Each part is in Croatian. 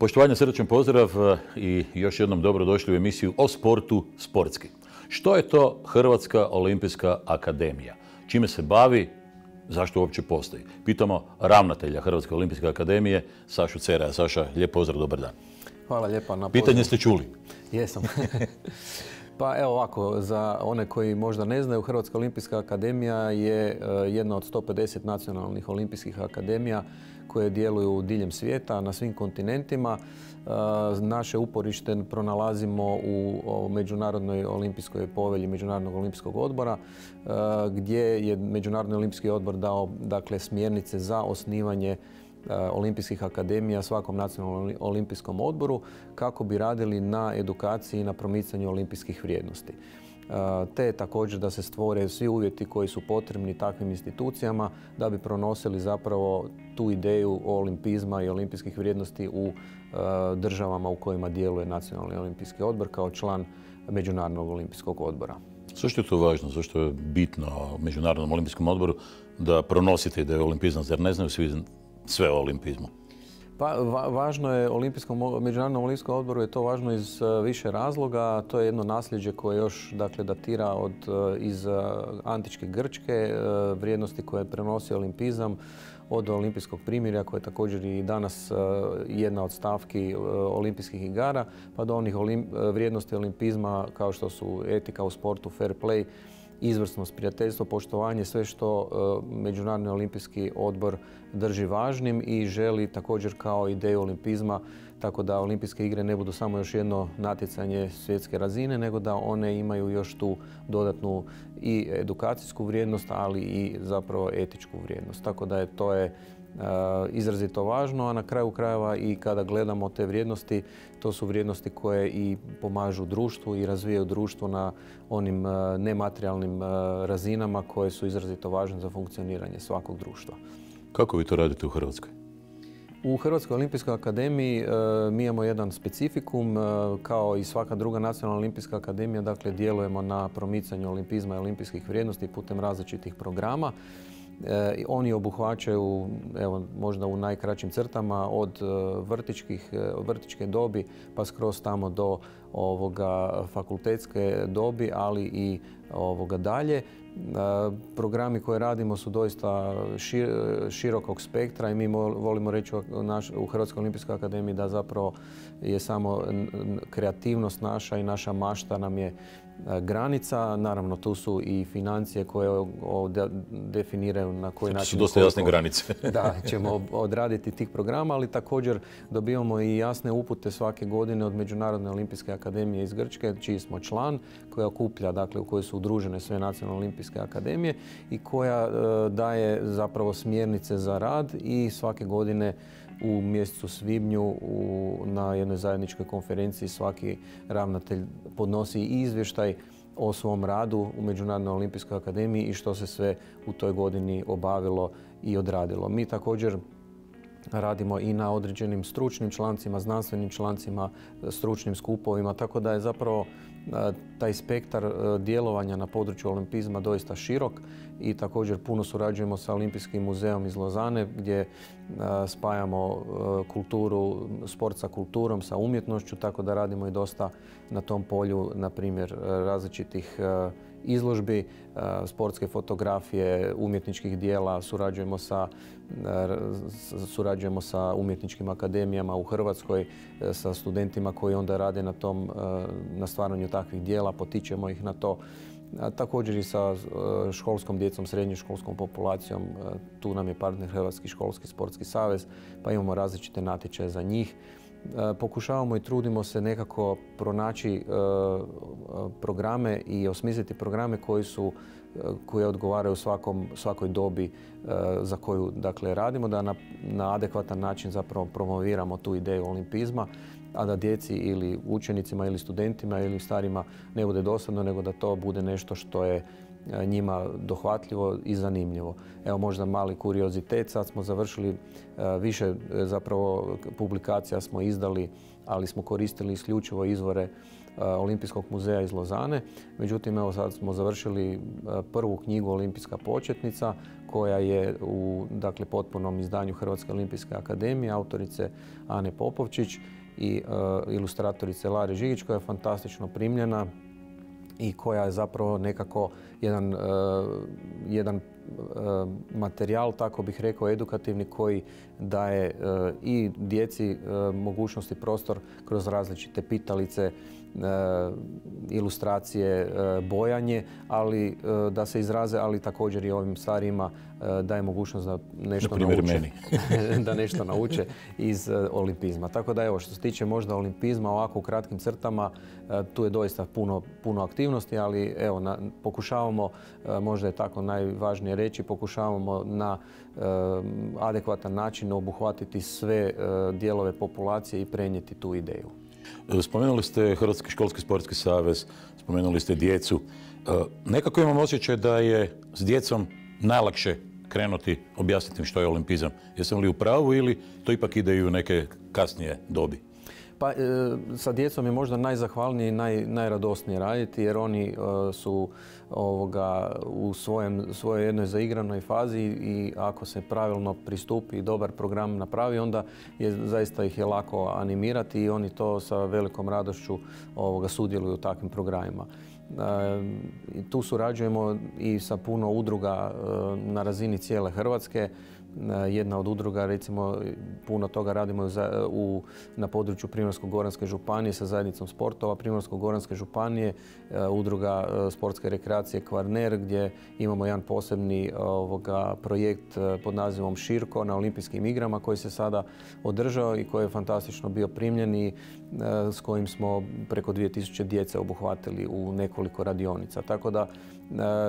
Poštovanje, srdačan pozdrav i još jednom dobrodošli u emisiju o sportu sportski. Što je to Hrvatska olimpijska akademija? Čime se bavi? Zašto uopće postoji? Pitamo ravnatelja Hrvatske olimpijske akademije, Sašu Ceraja. Saša, lijep pozdrav, dobar dan. Hvala lijepa na pozivu. Pitanje ste čuli? Jesam. Pa evo ovako, za one koji možda ne znaju, Hrvatska olimpijska akademija je jedna od 150 nacionalnih olimpijskih akademija koje djeluju diljem svijeta, na svim kontinentima. Naše uporište pronalazimo u Međunarodnoj olimpijskoj povelji Međunarodnog olimpijskog odbora, gdje je Međunarodni olimpijski odbor dao smjernice za osnivanje olimpijskih akademija svakom nacionalnom olimpijskom odboru kako bi radili na edukaciji i na promicanju olimpijskih vrijednosti. Te također da se stvore svi uvjeti koji su potrebni takvim institucijama da bi pronosili zapravo tu ideju olimpizma i olimpijskih vrijednosti u državama u kojima djeluje Nacionalni olimpijski odbor kao član Međunarodnog olimpijskog odbora. Zašto je to važno? Zašto je bitno Međunarodnom olimpijskom odboru da pronosite ideju olimpizma? Zar ne znaju svi sve o olimpizmu? Pa, važno je Međunarodnom olimpijskom odboru je to važno iz više razloga. To je jedno nasljeđe koje još datira iz antičke Grčke, vrijednosti koje prenosi olimpizam od olimpijskog primirja koje je također i danas jedna od stavki olimpijskih igara, pa do onih vrijednosti olimpizma kao što su etika u sportu, fair play, izvrsnost, prijateljstvo, poštovanje, sve što Međunarodni olimpijski odbor drži važnim i želi također kao ideju olimpizma, tako da olimpijske igre ne budu samo još jedno natjecanje svjetske razine, nego da one imaju još tu dodatnu i edukacijsku vrijednost, ali i zapravo etičku vrijednost. Tako da to je izrazito važno, a na kraju krajeva i kada gledamo te vrijednosti, to su vrijednosti koje i pomažu društvu i razvijaju društvo na onim nematerijalnim razinama koje su izrazito važne za funkcioniranje svakog društva. Kako vi to radite u Hrvatskoj? U Hrvatskoj olimpijskoj akademiji mi imamo jedan specifikum, kao i svaka druga nacionalna olimpijska akademija, dakle djelujemo na promicanju olimpizma i olimpijskih vrijednosti putem različitih programa. Oni obuhvaćaju, evo, možda u najkraćim crtama, od vrtićke dobi pa skroz tamo do fakultetske dobi, ali i dalje. Programi koje radimo su doista širokog spektra i mi volimo reći u Hrvatskoj olimpijskoj akademiji da zapravo je samo kreativnost naša i naša mašta nam je granica. Naravno, tu su i financije koje definiraju na koji način... Su dosta jasne granice. Da, ćemo odraditi tih programa, ali također dobivamo i jasne upute svake godine od Međunarodne olimpijske akademije iz Grčke, čiji smo član, koja okuplja, dakle, u kojoj su udružene sve nacionalne olimpijske akademije i koja daje zapravo smjernice za rad i svake godine u mjesecu svibnju na jednoj zajedničkoj konferenciji svaki ravnatelj podnosi izvještaj o svom radu u Međunarodnoj olimpijskoj akademiji i što se sve u toj godini obavilo i odradilo. Mi također radimo i na određenim stručnim člancima, znanstvenim člancima, stručnim skupovima, tako da je zapravo taj spektar djelovanja na području olimpizma doista širok i također puno surađujemo sa Olimpijskim muzejom iz Lozane gdje spajamo kulturu, sport sa kulturom, sa umjetnošću, tako da radimo i dosta na tom polju, na primjer, različitih izložbi, sportske fotografije, umjetničkih dijela, surađujemo sa umjetničkim akademijama u Hrvatskoj, sa studentima koji onda rade na stvaranju takvih dijela, potičemo ih na to. Također i sa školskom djecom, srednjoškolskom populacijom, tu nam je partner Hrvatski školski sportski savez, pa imamo različite natječaje za njih. Pokušavamo i trudimo se nekako pronaći programe i osmisliti programe koji odgovaraju svakoj dobi za koju radimo, da na adekvatan način zapravo promoviramo tu ideju olimpizma, a da djeci ili učenicima ili studentima ili starima ne bude dosadno, nego da to bude nešto što je njima dohvatljivo i zanimljivo. Evo možda mali kuriozitet, sad smo završili više zapravo publikacija smo izdali ali smo koristili isključivo izvore Olimpijskog muzeja iz Lozane. Međutim, evo sad smo završili prvu knjigu Olimpijska početnica koja je u potpunom izdanju Hrvatske olimpijske akademije, autorice Ane Popovčić i ilustratorice Lare Žigić, koja je fantastično primljena i koja je zapravo nekako jedan materijal, tako bih rekao, edukativni koji daje i djeci mogućnosti prostor kroz različite pitalice, ilustracije, bojanje, ali da se izraze, ali također i ovim starijima daje mogućnost da nešto nauče, da nešto nauče iz olimpizma. Tako da evo, što se tiče možda olimpizma ovako u kratkim crtama, tu je doista puno aktivnosti, ali evo, pokušavamo, možda je tako najvažnije reći, pokušavamo na adekvatan način obuhvatiti sve dijelove populacije i prenijeti tu ideju. Spomenuli ste Hrvatski školski sportski savez, spomenuli ste djecu. Nekako imam osjećaj da je s djecom najlakše krenuti, objasniti im što je olimpizam. Jesam li u pravu ili to ipak ide i u neke kasnije dobi? Pa sa djecom je možda najzahvalnije i najradosnije raditi, jer oni su u svojoj jednoj zaigranoj fazi i ako se pravilno pristupi i dobar program napravi, onda zaista ih je lako animirati i oni to sa velikom radošću sudjeluju u takvim programima. Tu surađujemo i sa puno udruga na razini cijele Hrvatske. Jedna od udruga, recimo, puno toga radimo na području Primorsko-goranske županije sa zajednicom sportova Primorsko-goranske županije, udruga sportske rekreacije Kvarner, gdje imamo jedan posebni projekt pod nazivom Širko na olimpijskim igrama koji se sada održao i koji je fantastično bio primljen i s kojim smo preko 2000 djece obuhvatili u nekoliko radionica. Tako da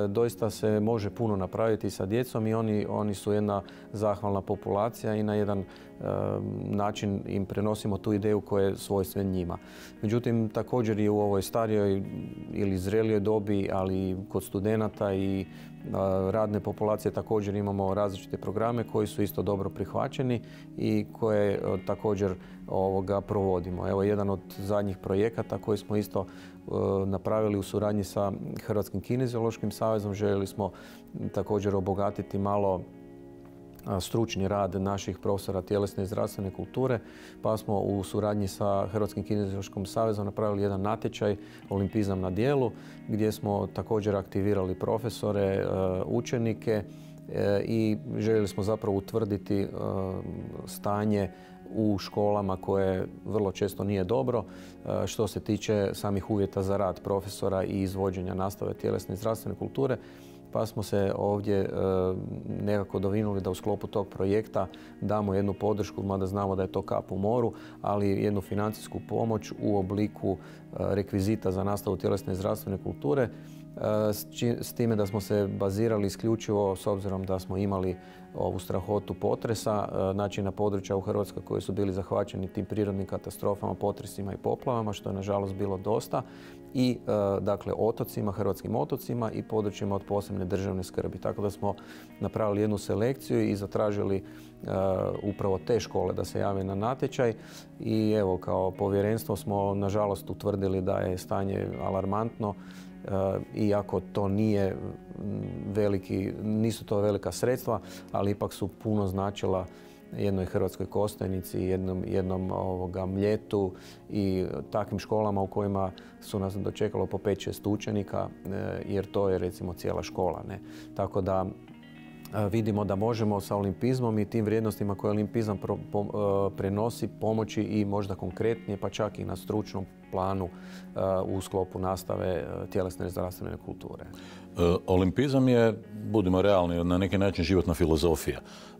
doista se može puno napraviti sa djecom i oni su jedna zahvalna populacija i na jedan način im prenosimo tu ideju koja je svojstven njima. Međutim, također i u ovoj starijoj ili zrelijoj dobi, ali i kod studenata i radne populacije također imamo različite programe koji su isto dobro prihvaćeni i koje također provodimo. Evo, jedan od zadnjih projekata koji smo isto napravili u suradnji sa Hrvatskim kineziološkim savezom. Željeli smo također obogatiti malo stručni rad naših profesora tjelesne i zdravstvene kulture, pa smo u suradnji sa Hrvatskim kineziološkim savezom napravili jedan natječaj Olimpizam na djelu, gdje smo također aktivirali profesore, učenike i željeli smo zapravo utvrditi stanje u školama koje vrlo često nije dobro što se tiče samih uvjeta za rad profesora i izvođenja nastave tjelesne i zdravstvene kulture. Pa smo se ovdje nekako dovinuli da u sklopu tog projekta damo jednu podršku, mada znamo da je to kap u moru, ali jednu financijsku pomoć u obliku rekvizita za nastavu tjelesne i zdravstvene kulture, s time da smo se bazirali isključivo, s obzirom da smo imali ovu strahotu potresa, znači na područja u Hrvatskoj koji su bili zahvaćeni tim prirodnim katastrofama, potresima i poplavama, što je nažalost bilo dosta, i dakle otocima, hrvatskim otocima i područjima od posebne državne skrbi. Tako da smo napravili jednu selekciju i zatražili upravo te škole da se jave na natječaj i evo, kao povjerenstvo smo nažalost utvrdili da je stanje alarmantno, iako to nije nisu to velika sredstva, ali ipak su puno značila jednoj Hrvatskoj Kostajnici, jednom Mljetu i takvim školama u kojima su nas dočekalo po 5-6 učenika, jer to je recimo cijela škola. Tako da vidimo da možemo sa olimpizmom i tim vrijednostima koje olimpizam prenosi pomoći i možda konkretnije, pa čak i na stručnom planu u sklopu nastave tjelesne i zdravstvene kulture. Olimpizam je, budimo realni, na neki način životna filozofija.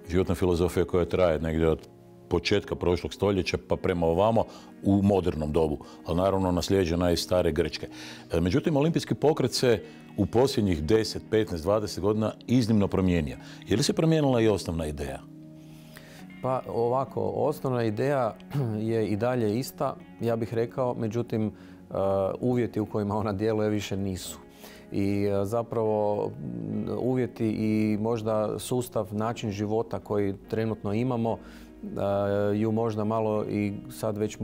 Životna filozofija koja traje negdje od početka prošlog stoljeća pa prema ovamo u modernom dobu, ali naravno naslijeđena iz stare Grčke. Međutim, olimpijski pokret se u posljednjih 10, 15, 20 godina iznimno promijenio. Je li se promijenila i osnovna ideja? Pa ovako, osnovna ideja je i dalje ista, ja bih rekao, međutim uvjeti u kojima ona djeluje više nisu. I zapravo uvjeti i možda sustav, način života koji trenutno imamo ju možda malo i sad već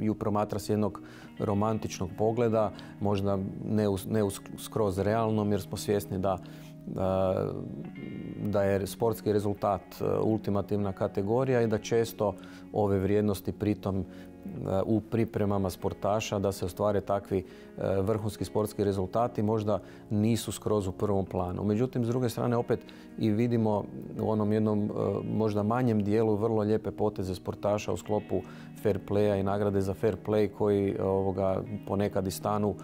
ju promatra s jednog romantičnog pogleda, možda ne skroz realnom, jer smo svjesni da je sportski rezultat ultimativna kategorija i da često ove vrijednosti pritom u pripremama sportaša da se ostvare takvi vrhunski sportski rezultati možda nisu skroz u prvom planu. Međutim, s druge strane opet i vidimo u onom jednom možda manjem dijelu vrlo lijepe poteze sportaša u sklopu fair playa i nagrade za fair play koji ponekad i stanu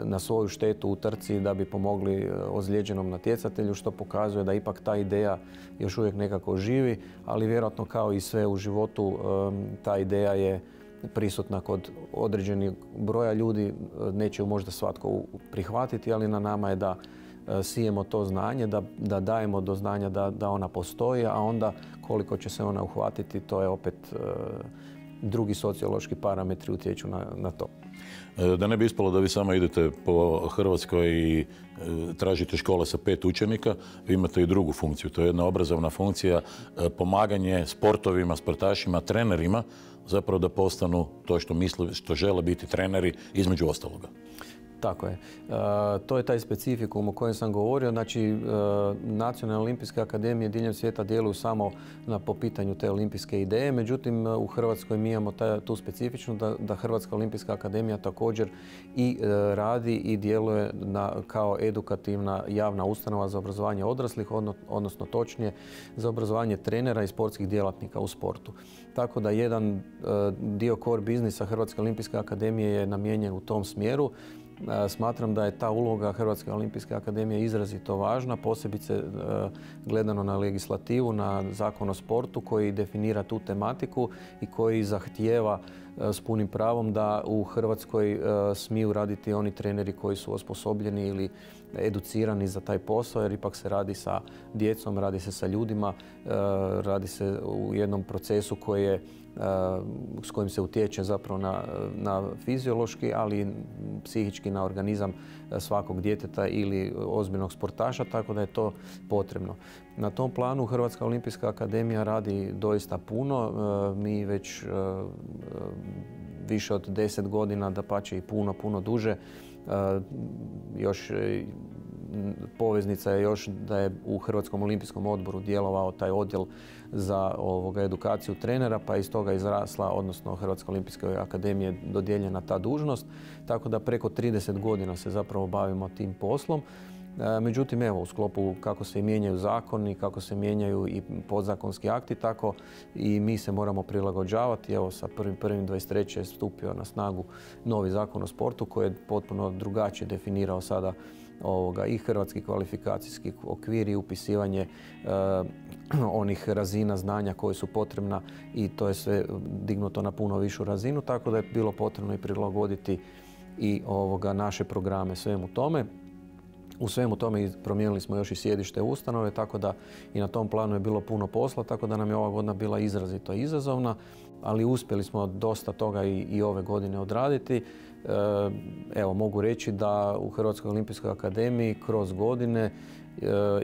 na svoju štetu u trci da bi pomogli ozlijeđenom natjecatelju, što pokazuje da ipak ta ideja još uvijek nekako živi, ali vjerojatno kao i sve u životu ta ideja je prisutna kod određenih broja ljudi, neće ju možda svatko prihvatiti, ali na nama je da sijemo to znanje, da dajemo do znanja da ona postoji, a onda koliko će se ona uhvatiti, to je opet drugi sociološki parametri utječu na to. Da ne bi ispalo da vi samo idete po Hrvatskoj i tražite škole sa 5 učenika, vi imate i drugu funkciju. To je jedna obrazovna funkcija, pomaganje sportovima, sportašima, trenerima, zapravo da postanu to što misle, što žele biti treneri, između ostaloga. Tako je. To je taj specifikum o kojem sam govorio. Znači, nacionalne olimpijske akademije diljem svijeta djeluju samo po pitanju te olimpijske ideje. Međutim, u Hrvatskoj mi imamo tu specifičnost da Hrvatska olimpijska akademija također i radi i djeluje kao edukativna javna ustanova za obrazovanje odraslih, odnosno točnije za obrazovanje trenera i sportskih djelatnika u sportu. Tako da jedan dio core biznisa Hrvatske olimpijske akademije je namijenjen u tom smjeru. Smatram da je ta uloga Hrvatske olimpijske akademije izrazito važna, posebice gledano na legislativu, na Zakon o sportu koji definira tu tematiku i koji zahtijeva s punim pravom da u Hrvatskoj smiju raditi oni treneri koji su osposobljeni ili educirani za taj posao, jer ipak se radi sa djecom, radi se sa ljudima, radi se u jednom procesu s kojim se utječe zapravo na fiziološki, ali i psihički na organizam svakog djeteta ili ozbiljnog sportaša, tako da je to potrebno. Na tom planu Hrvatska olimpijska akademija radi doista puno. Mi već više od 10 godina, dapače i puno duže, još poveznica je još da je u Hrvatskom olimpijskom odboru djelovao taj odjel za edukaciju trenera, pa iz toga izrasla, odnosno Hrvatska olimpijska akademija je dodijeljena ta dužnost, tako da preko 30 godina se zapravo bavimo tim poslom. Međutim, evo, u sklopu kako se mijenjaju zakoni, kako se mijenjaju i podzakonski akti, tako i mi se moramo prilagođavati. Evo, sa 1.1.23. je stupio na snagu novi Zakon o sportu koji je potpuno drugačije definirao sada i hrvatski kvalifikacijski okvir i upisivanje onih razina znanja koje su potrebna i to je sve dignuto na puno višu razinu, tako da je bilo potrebno i prilagoditi i naše programe svemu tome. U svemu tome promijenili smo još i sjedište ustanove, tako da i na tom planu je bilo puno posla, tako da nam je ova godina bila izrazito izazovna, ali uspjeli smo dosta toga i ove godine odraditi. Evo, mogu reći da u Hrvatskoj olimpijskoj akademiji kroz godine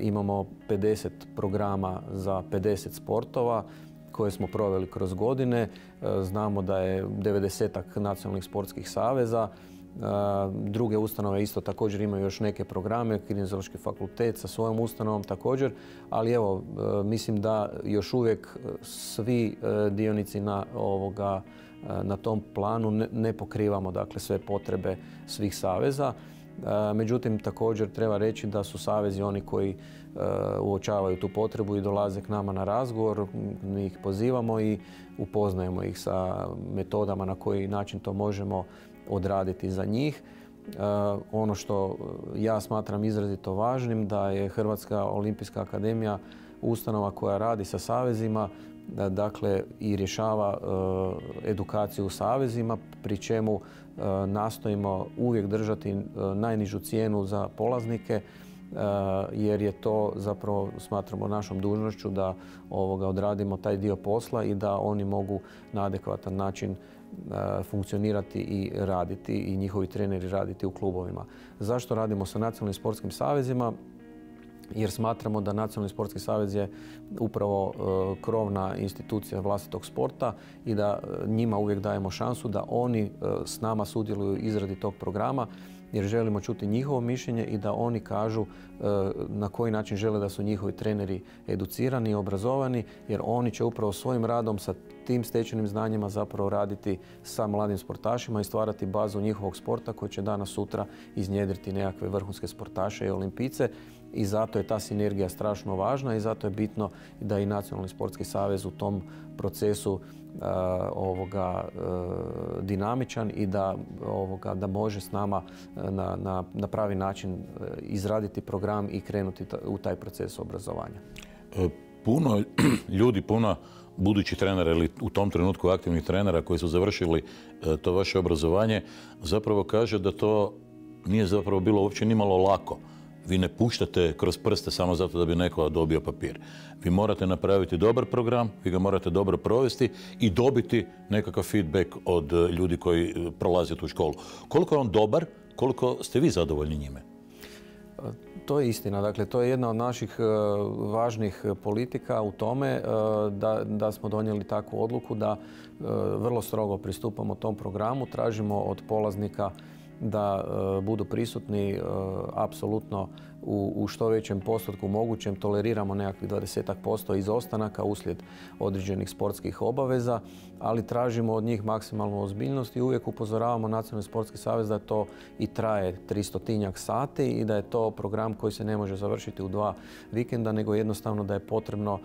imamo 50 programa za 50 sportova koje smo proveli kroz godine. Znamo da je 90-ak nacionalnih sportskih saveza. Druge ustanove isto također imaju još neke programe, Kineziološki fakultet sa svojom ustanovom također, ali evo, mislim da još uvijek svi dionici na tom planu ne pokrivamo dakle sve potrebe svih saveza. Međutim, također treba reći da su savezi oni koji uočavaju tu potrebu i dolaze k nama na razgovor, mi ih pozivamo i upoznajemo ih sa metodama na koji način to možemo odraditi za njih. Ono što ja smatram izrazito važnim da je Hrvatska olimpijska akademija ustanova koja radi sa savezima, dakle i rješava edukaciju u savezima, pri čemu nastojimo uvijek držati najnižu cijenu za polaznike, jer je to zapravo, smatramo, našom dužnošću da odradimo taj dio posla i da oni mogu na adekvatan način funkcionirati i raditi i njihovi treneri raditi u klubovima. Zašto radimo sa nacionalnim sportskim savezima? jer smatramo da Nacionalni sportski savez je upravo krovna institucija vlastitog sporta i da njima uvijek dajemo šansu da oni s nama sudjeluju u izradi tog programa, jer želimo čuti njihovo mišljenje i da oni kažu na koji način žele da su njihovi treneri educirani i obrazovani, jer oni će upravo svojim radom sa tim stečenim znanjima zapravo raditi sa mladim sportašima i stvarati bazu njihovog sporta koji će danas sutra iznjedriti nekakve vrhunske sportaše i olimpijce. I zato je ta sinergija strašno važna i zato je bitno da i Nacionalni sportski savez u tom procesu dinamičan i da može s nama na pravi način izraditi program i krenuti u taj proces obrazovanja. Puno ljudi, puno budućih trenera ili u tom trenutku aktivnih trenera koji su završili to vaše obrazovanje zapravo kaže da to nije zapravo bilo uopće nimalo lako. Vi ne puštate kroz prste samo zato da bi neko dobio papir. Vi morate napraviti dobar program, vi ga morate dobro provesti i dobiti nekakav feedback od ljudi koji prolaze tu školu. Koliko je on dobar, koliko ste vi zadovoljni njime? To je istina. Dakle, to je jedna od naših važnih politika u tome da smo donijeli takvu odluku da vrlo strogo pristupamo tom programu. Tražimo od polaznika da budu prisutni apsolutno u što većem postotku mogućem. Toleriramo nekakvih 20% izostanaka uslijed određenih sportskih obaveza, ali tražimo od njih maksimalnu ozbiljnost i uvijek upozoravamo Nacionalni sportski savez da to i traje 300-tinjak sati i da je to program koji se ne može završiti u 2 vikenda, nego jednostavno da je potrebno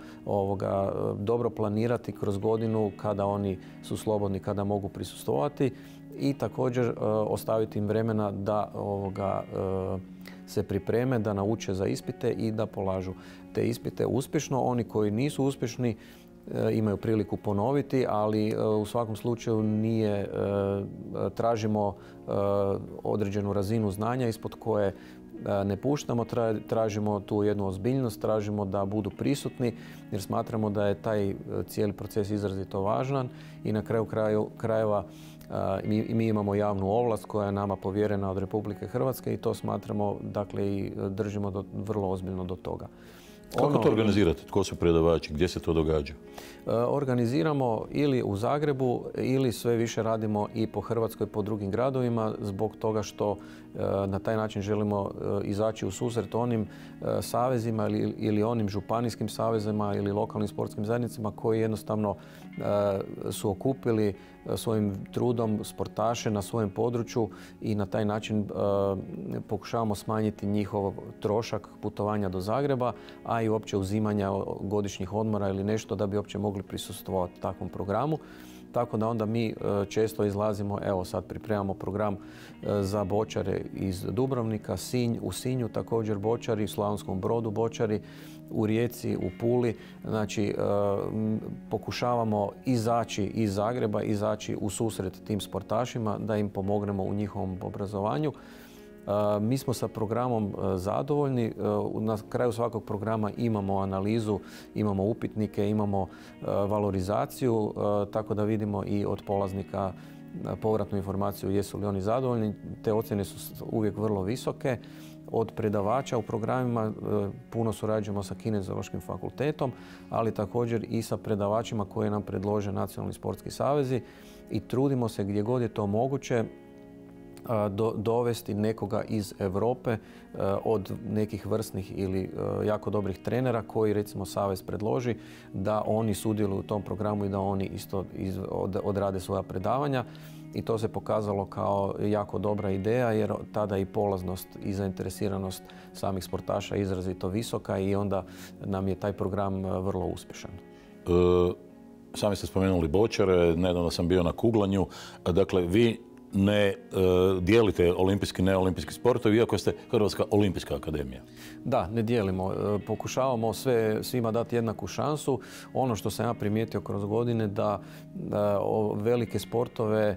dobro planirati kroz godinu kada oni su slobodni, kada mogu prisustvovati i također ostaviti im vremena da se pripreme, da nauče za ispite i da polažu te ispite uspješno. Oni koji nisu uspješni imaju priliku ponoviti, ali u svakom slučaju tražimo određenu razinu znanja ispod koje ne puštamo, tražimo tu jednu ozbiljnost, tražimo da budu prisutni jer smatramo da je taj cijeli proces izrazito važan i na kraju krajeva mi imamo javnu ovlast koja je nama povjerena od Republike Hrvatske i to smatramo, dakle, i držimo vrlo ozbiljno do toga. Kako to organizirate? Tko su predavači? Gdje se to događa? Organiziramo ili u Zagrebu ili sve više radimo i po Hrvatskoj, po drugim gradovima zbog toga što na taj način želimo izaći u susret onim savezima ili onim županijskim savezima ili lokalnim sportskim zajednicama koji jednostavno su okupili svojim trudom sportaše na svojem području i na taj način pokušavamo smanjiti njihov trošak putovanja do Zagreba, a i uopće uzimanja godišnjih odmora ili nešto da bi uopće mogli prisustvovati takvom programu. Tako da onda mi često izlazimo, evo sad pripremamo program za bočare iz Dubrovnika, u Sinju također bočari, u Slavonskom Brodu bočari, u Rijeci, u Puli. Znači, pokušavamo izaći iz Zagreba, izaći u susret tim sportašima da im pomognemo u njihovom obrazovanju. Mi smo sa programom zadovoljni. Na kraju svakog programa imamo analizu, imamo upitnike, imamo valorizaciju, tako da vidimo i od polaznika povratnu informaciju jesu li oni zadovoljni. Te ocjene su uvijek vrlo visoke. Od predavača u programima puno surađujemo sa Kineziološkim fakultetom, ali također i sa predavačima koje nam predlože Nacionalni sportski savezi i trudimo se gdje god je to moguće dovesti nekoga iz Europe od nekih vrsnih ili jako dobrih trenera koji recimo savez predloži da oni sudjeluju u tom programu i da oni isto odrade svoja predavanja. I to se pokazalo kao jako dobra ideja jer tada i polaznost i zainteresiranost samih sportaša je izrazito visoka i onda nam je taj program vrlo uspješan. Sami ste spomenuli bočare, nedavno sam bio na kuglanju. Dakle, vi ne dijelite olimpijski i neolimpijski sportovi, iako ste Hrvatska olimpijska akademija. Da, ne dijelimo. Pokušavamo svima dati jednaku šansu. Ono što sam ja primijetio kroz godine da velike sportove,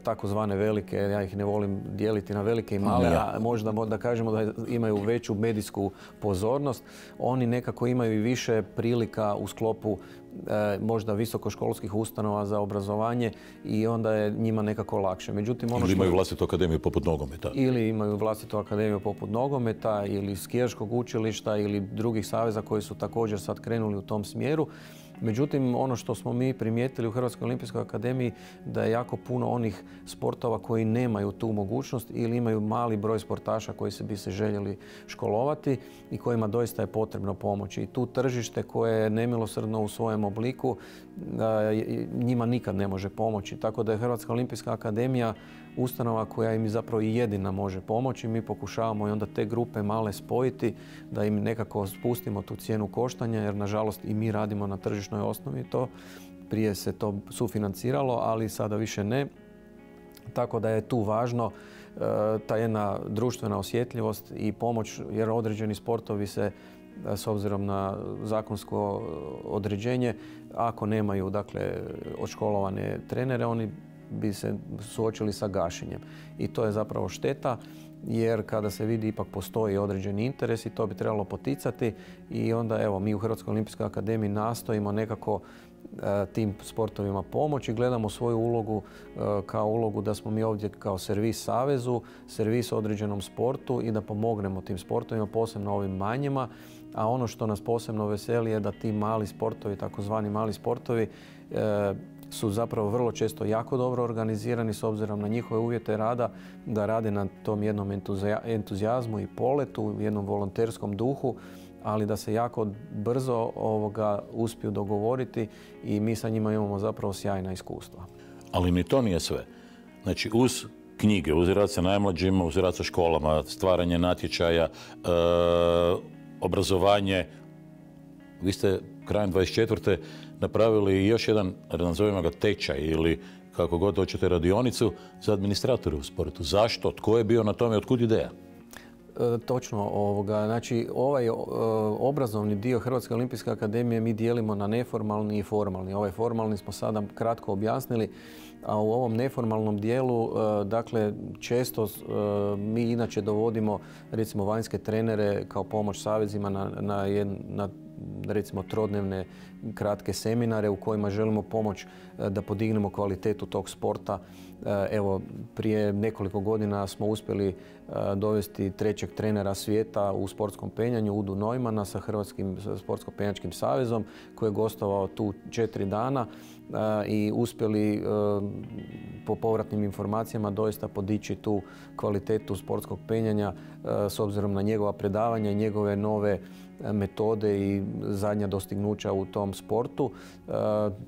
takozvane velike, ja ih ne volim dijeliti na velike i male, a možda da kažemo da imaju veću medijsku pozornost. Oni nekako imaju i više prilika u sklopu možda visokoškolskih ustanova za obrazovanje i onda je njima nekako lakše. Međutim, ili imaju vlastitu akademiju poput nogometa. Ili imaju vlastitu akademiju poput nogometa ili skijaškog učilišta ili drugih saveza koji su također sad krenuli u tom smjeru. Međutim, ono što smo mi primijetili u Hrvatskoj olimpijskoj akademiji da je jako puno onih sportova koji nemaju tu mogućnost ili imaju mali broj sportaša koji bi se željeli školovati i kojima doista je potrebno pomoći. I tu tržište koje je nemilosrdno u svojem obliku njima nikad ne može pomoći. Tako da je Hrvatska olimpijska akademija ustanova koja im zapravo i jedina može pomoći. Mi pokušavamo i onda te grupe male spojiti, da im nekako spustimo tu cijenu koštanja, jer nažalost i mi radimo na tržišnoj osnovi to. Prije se to sufinanciralo, ali sada više ne. Tako da je tu važno ta jedna društvena osjetljivost i pomoć, jer određeni sportovi se s obzirom na zakonsko određenje, ako nemaju odškolovane trenere, oni bi se suočili sa gašenjem. I to je zapravo šteta, jer kada se vidi ipak postoji određeni interes i to bi trebalo poticati. I onda evo, mi u Hrvatskoj olimpijskoj akademiji nastojimo nekako tim sportovima pomoći. Gledamo svoju ulogu kao ulogu da smo mi ovdje kao servis savezu, servis određenom sportu i da pomognemo tim sportovima, posebno ovim manjima. A ono što nas posebno veseli je da ti mali sportovi, takozvani mali sportovi, su zapravo vrlo često jako dobro organizirani s obzirom na njihove uvjete rada, da rade na tom jednom entuzijazmu i poletu, u jednom volonterskom duhu, ali da se jako brzo uspiju dogovoriti i mi sa njima imamo zapravo sjajna iskustva. Ali ni to nije sve. Znači, uz knjige, uz rad sa najmlađima, uz rad sa školama, stvaranje natječaja, obrazovanje, vi ste krajem 24. napravili još jedan, nazovimo ga tečaj ili kako god hoćete, radionicu za administratore u sportu. Zašto? Tko je bio na tome? Otkud ideja? Točno. Znači, ovaj obrazovni dio Hrvatske olimpijske akademije mi dijelimo na neformalni i formalni. Ovaj formalni smo sada kratko objasnili, a u ovom neformalnom dijelu, često mi inače dovodimo recimo vanjske trenere kao pomoć savezima na recimo trodnevne kratke seminare u kojima želimo pomoć da podignemo kvalitetu tog sporta. Evo, prije nekoliko godina smo uspjeli dovesti trećeg trenera svijeta u sportskom penjanju, Udu Neumana sa Hrvatskim sportsko-penjačkim savezom, koji je gostovao tu 4 dana i uspjeli po povratnim informacijama doista podići tu kvalitetu sportskog penjanja s obzirom na njegova predavanja i njegove nove metode i zadnja dostignuća u tom sportu.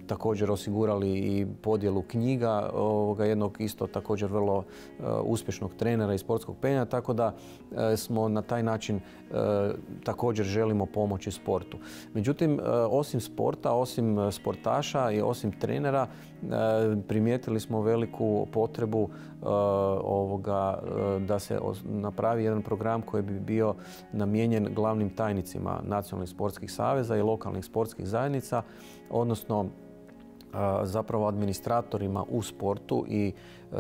Također osigurali i podjelu knjiga jednog isto također vrlo uspješnog trenera iz sportskog penjanja, tako da smo na taj način također želimo pomoći sportu. Međutim, osim sporta, osim sportaša i osim trenera, primijetili smo veliku potrebu da se napravi jedan program koji bi bio namijenjen glavnim tajnicima nacionalnih sportskih saveza i lokalnih sportskih zajednica, odnosno zapravo administratorima u sportu i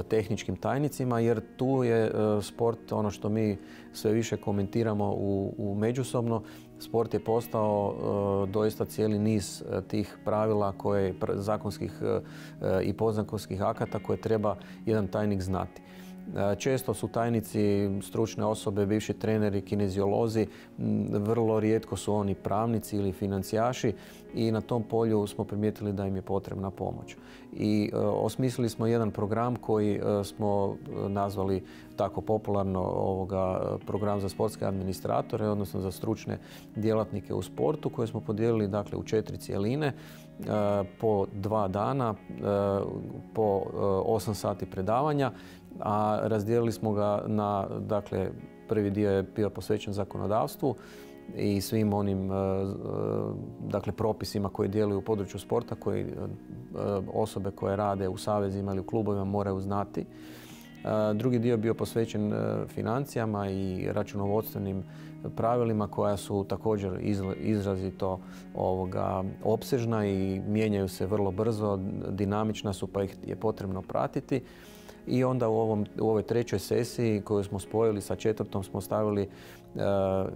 tehničkim tajnicima, jer tu je sport, ono što mi sve više komentiramo međusobno, sport je postao doista cijeli niz tih pravila zakonskih i podzakonskih akata koje treba jedan tajnik znati. Često su tajnici stručne osobe, bivši treneri, kineziolozi, vrlo rijetko su oni pravnici ili financijaši i na tom polju smo primijetili da im je potrebna pomoć. I osmislili smo jedan program koji smo nazvali tako popularno program za sportske administratore, odnosno za stručne djelatnike u sportu, koje smo podijelili u 4 cjeline po 2 dana, po 8 sati predavanja, a razdijelili smo ga na, prvi dio je bio posvećen zakonodavstvu i svim onim propisima koji djeluju u području sporta, koji osobe koje rade u savezima ili u klubovima moraju znati. Drugi dio je bio posvećen financijama i računovodstvenim pravilima koja su također izrazito opsežna i mijenjaju se vrlo brzo, dinamična su pa ih je potrebno pratiti. I onda u ovoj trećoj sesiji koju smo spojili sa 4. smo stavili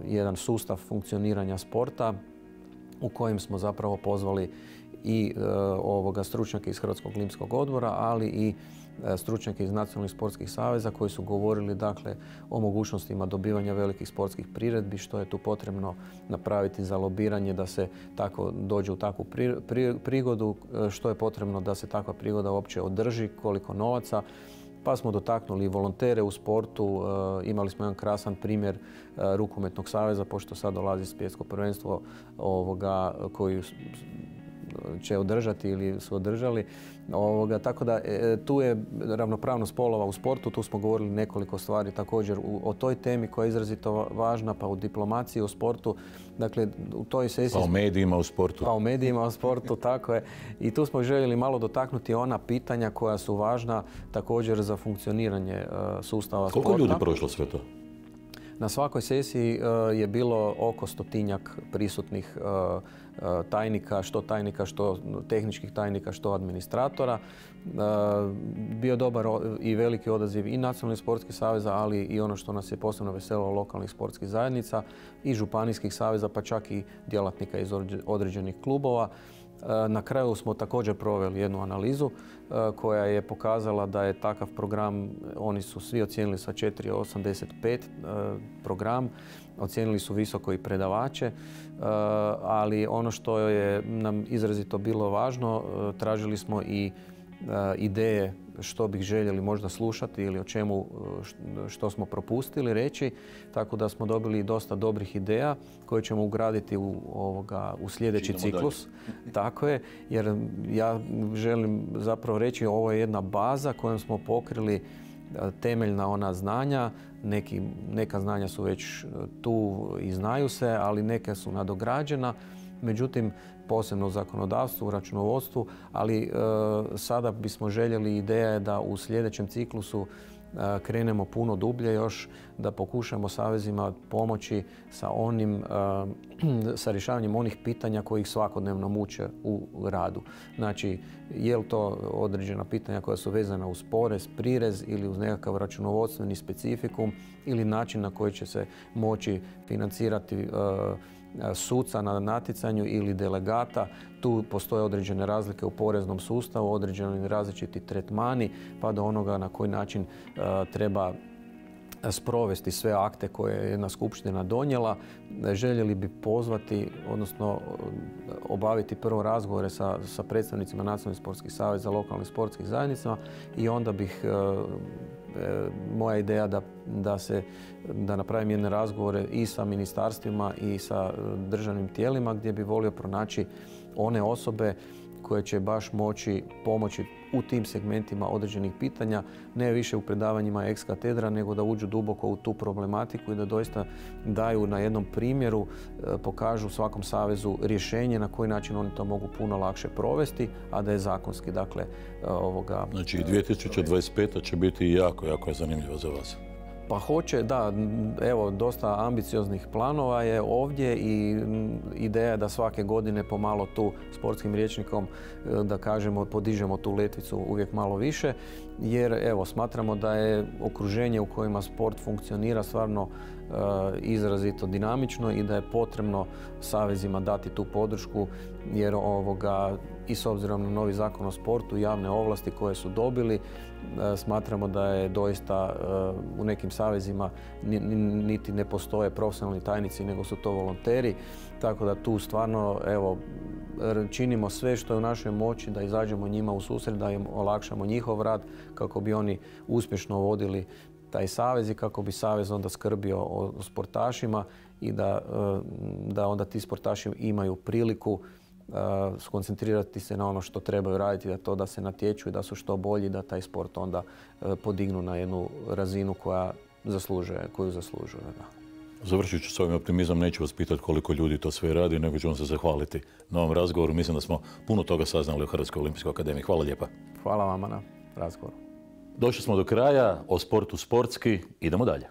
jedan sustav funkcioniranja sporta u kojem smo zapravo pozvali i stručnjake iz Hrvatskog olimpijskog odbora, ali i stručnjake iz nacionalnih sportskih saveza koji su govorili dakle o mogućnostima dobivanja velikih sportskih priredbi, što je tu potrebno napraviti za lobiranje da se tako dođe u takvu prigodu, što je potrebno da se takva prigoda uopće održi, koliko novaca. Pa smo dotaknuli volontere u sportu, imali smo jedan krasan primjer rukometnog saveza, pošto sad dolazi svjetsko prvenstvo koji će održati ili su održali. Tako da tu je ravnopravnost spolova u sportu, tu smo govorili nekoliko stvari također o toj temi koja je izrazito važna, pa u diplomaciji u sportu. Dakle, u toj sesiji... Pa u medijima u sportu. Pa u medijima u sportu, tako je. I tu smo željeli malo dotaknuti ona pitanja koja su važna također za funkcioniranje sustava sporta. Koliko ljudi prošlo sve to? Na svakoj sesiji je bilo oko 100-tinjak prisutnih tajnika, što tehničkih tajnika, što administratora. Bio dobar i veliki odaziv i nacionalnih sportskih saveza, ali i ono što nas je posebno veselilo, lokalnih sportskih zajednica i županijskih saveza, pa čak i djelatnika iz određenih klubova. Na kraju smo također proveli jednu analizu koja je pokazala da je takav program, oni su svi ocijenili sa 4,85 program, ocijenili su visoko i predavače, ali ono što je nam izrazito bilo važno, tražili smo i ideje što bih željeli možda slušati ili o čemu što smo propustili reći, tako da smo dobili dosta dobrih ideja koje ćemo ugraditi u sljedeći ciklus. Tako je, jer ja želim zapravo reći ovo je jedna baza kojom smo pokrili temeljna ona znanja. Neka znanja su već tu i znaju se, ali neka su nadograđena. Međutim, posebno u zakonodavstvu, u računovodstvu, ali sada bismo željeli, ideja je da u sljedećem ciklusu krenemo puno dublje još, da pokušamo savezima pomoći sa rješavanjem onih pitanja koji ih svakodnevno muče u radu. Znači, je li to određena pitanja koja su vezana uz porez, prirez ili uz nekakav računovodstveni specifikum ili način na koji će se moći financirati suca na natjecanju ili delegata. Tu postoje određene razlike u poreznom sustavu, određeni različiti tretmani, pa do onoga na koji način treba sprovesti sve akte koje je jedna skupština donijela. Željeli bi pozvati, odnosno obaviti prvo razgovore sa predstavnicima nacionalnih sportskih saveza, lokalnih sportskih zajednica i onda bih moja ideja da napravim jedne razgovore i sa ministarstvima i sa državnim tijelima gdje bi volio pronaći one osobe koje će baš moći pomoći u tim segmentima određenih pitanja, ne više u predavanjima ex katedra, nego da uđu duboko u tu problematiku i da doista daju na jednom primjeru, pokažu svakom savezu rješenje na koji način oni to mogu puno lakše provesti, a da je zakonski. Dakle, Znači 2025. će biti jako je zanimljivo za vas. Pa hoće, da. Evo, dosta ambicioznih planova je ovdje i ideja je da svake godine pomalo tu sportskim rječnikom, da kažemo, podižemo tu letvicu uvijek malo više, jer evo, smatramo da je okruženje u kojima sport funkcionira stvarno izrazito dinamično i da je potrebno savezima dati tu podršku, jer i s obzirom na novi zakon o sportu, javne ovlasti koje su dobili, smatramo da je doista u nekim savezima niti ne postoje profesionalni tajnici, nego su to volonteri. Tako da tu stvarno, evo, činimo sve što je u našoj moći da izađemo njima u susret, da im olakšamo njihov rad kako bi oni uspješno vodili taj savez i kako bi savez onda skrbio o sportašima i da onda ti sportaši imaju priliku skoncentrirati se na ono što trebaju raditi, da se natječu i da su što bolji, da taj sport onda podignu na jednu razinu koju zaslužuje. Da. Završit ću s ovim optimizmom, neću vas pitati koliko ljudi to sve radi, nego ću vam se zahvaliti na ovom razgovoru. Mislim da smo puno toga saznali u Hrvatskoj olimpijskoj akademiji. Hvala lijepa. Hvala vama na razgovoru. Došli smo do kraja o sportu sportski. Idemo dalje.